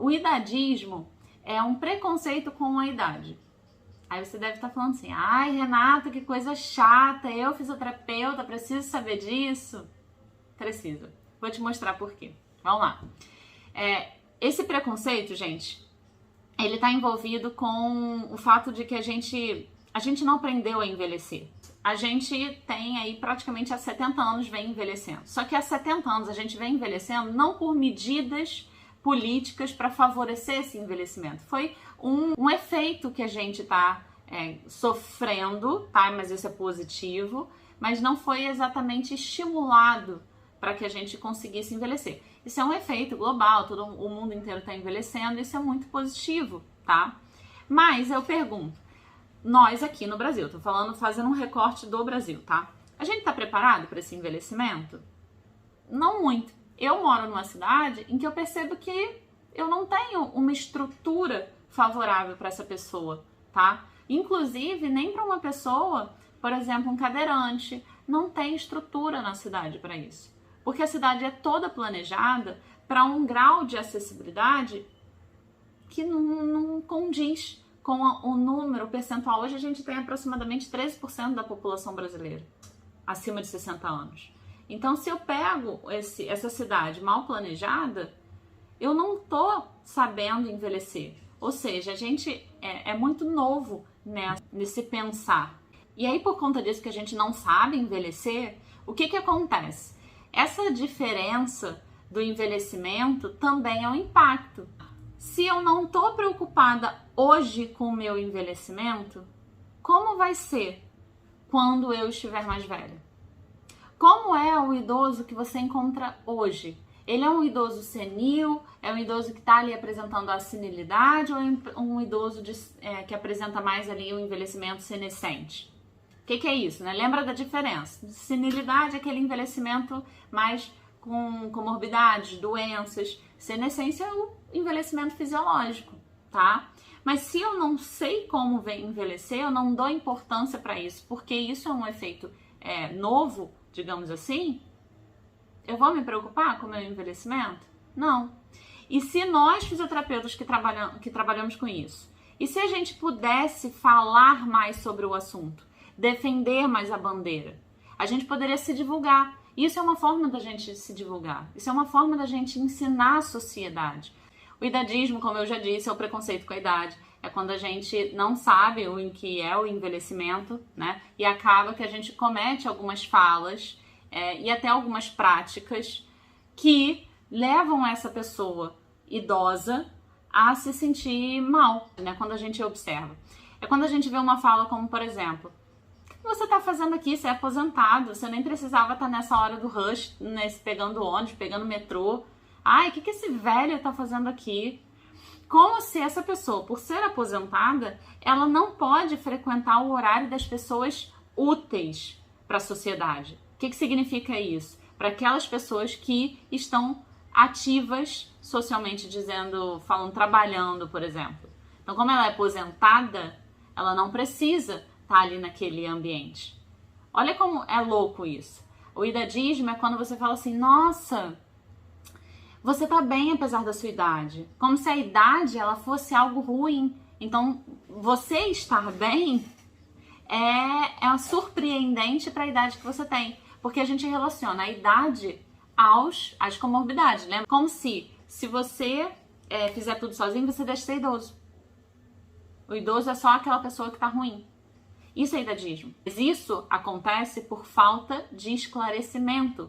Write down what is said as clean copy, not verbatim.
O idadismo é um preconceito com a idade. Aí você deve estar falando assim, ai Renata, que coisa chata, eu fisioterapeuta, preciso saber disso? Precisa. Vou te mostrar por quê. Vamos lá. Esse preconceito, gente, ele está envolvido com o fato de que a gente não aprendeu a envelhecer. A gente tem aí praticamente há 70 anos vem envelhecendo. Só que há 70 anos a gente vem envelhecendo não por medidas políticas para favorecer esse envelhecimento. Foi um efeito que a gente está sofrendo, tá? Mas isso é positivo, mas não foi exatamente estimulado para que a gente conseguisse envelhecer. Isso é um efeito global, todo o mundo inteiro está envelhecendo, isso é muito positivo, tá? Mas eu pergunto, nós aqui no Brasil, tô falando, fazendo um recorte do Brasil, tá? A gente tá preparado para esse envelhecimento? Não muito. Eu moro numa cidade em que eu percebo que eu não tenho uma estrutura favorável para essa pessoa, tá? Inclusive, nem para uma pessoa, por exemplo, um cadeirante, não tem estrutura na cidade para isso. Porque a cidade é toda planejada para um grau de acessibilidade que não condiz com o número, o percentual. Hoje a gente tem aproximadamente 13% da população brasileira acima de 60 anos. Então, se eu pego essa cidade mal planejada, eu não tô sabendo envelhecer. Ou seja, a gente é muito novo, né, nesse pensar. E aí, por conta disso que a gente não sabe envelhecer, o que acontece? Essa diferença do envelhecimento também é um impacto. Se eu não estou preocupada hoje com o meu envelhecimento, como vai ser quando eu estiver mais velha? Como é o idoso que você encontra hoje? Ele é um idoso senil? É um idoso que está ali apresentando a senilidade? Ou é um idoso que apresenta mais ali o envelhecimento senescente? O que é isso, né? Lembra da diferença? Senilidade é aquele envelhecimento mais com comorbidades, doenças. Senescência é o envelhecimento fisiológico, tá? Mas se eu não sei como envelhecer, eu não dou importância para isso, porque isso é um efeito novo, digamos assim, eu vou me preocupar com o meu envelhecimento? Não. E se nós, fisioterapeutas que trabalhamos com isso, e se a gente pudesse falar mais sobre o assunto, defender mais a bandeira, a gente poderia se divulgar. Isso é uma forma da gente se divulgar. Isso é uma forma da gente ensinar a sociedade. O idadismo, como eu já disse, é o preconceito com a idade. É quando a gente não sabe o que é o envelhecimento, né? E acaba que a gente comete algumas falas e até algumas práticas que levam essa pessoa idosa a se sentir mal, né? Quando a gente observa. É quando a gente vê uma fala como, por exemplo, o que você está fazendo aqui? Você é aposentado, você nem precisava estar nessa hora do rush, pegando ônibus, pegando metrô. Ai, o que esse velho está fazendo aqui? Como se essa pessoa, por ser aposentada, ela não pode frequentar o horário das pessoas úteis para a sociedade. O que significa isso? Para aquelas pessoas que estão ativas socialmente, falando, trabalhando, por exemplo. Então, como ela é aposentada, ela não precisa estar ali naquele ambiente. Olha como é louco isso. O idadismo é quando você fala assim, nossa, você tá bem apesar da sua idade. Como se a idade ela fosse algo ruim. Então, você estar bem é surpreendente para a idade que você tem. Porque a gente relaciona a idade às comorbidades. Lembra? Como se você fizer tudo sozinho, você deixa de ser idoso. O idoso é só aquela pessoa que tá ruim. Isso é idadismo. Mas isso acontece por falta de esclarecimento